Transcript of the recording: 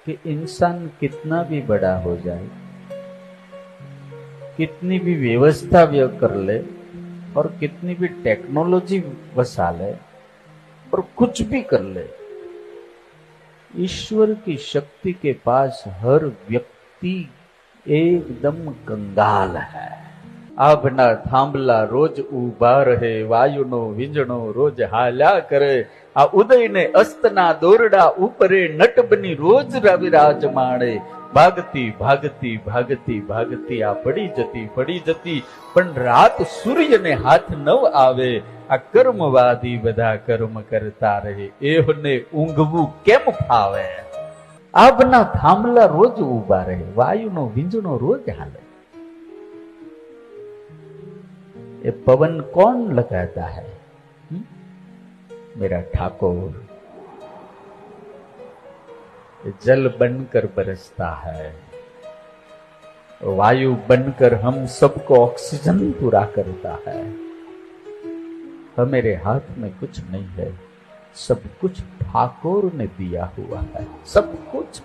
कि इंसान कितना भी बड़ा हो जाए, कितनी भी व्यवस्था कर ले और कितनी भी टेक्नोलॉजी बसा ले और कुछ भी कर ले, ईश्वर की शक्ति के पास हर व्यक्ति एकदम कंगाल है। आभना थांबला रोज उभा रहे, वायुनो વીંજણો રોજ હાલ્યા કરે, આ ઉદયને અસ્તના દોરડા ઉપરે નટ બની રોજ રવિરાજ માણે, ભાગતી ભાગતી ભાગતી ભાગતી આ પડી જતી પણ રાત સૂર્યને હાથ ન આવે, આ કર્મવાદી બધા કર્મ કરતા રહે, એહને ઊંઘવું કેમ ફાવે? આભના થાંભલા રોજ ઉભા રહે, વાયુનો વીંજણો રોજ હાલે। ये पवन कौन लगाता है? मेरा ठाकुर। जल बनकर बरसता है, वायु बनकर हम सबको ऑक्सीजन पूरा करता है। हमारे हाथ में कुछ नहीं है, सब कुछ ठाकुर ने दिया हुआ है, सब कुछ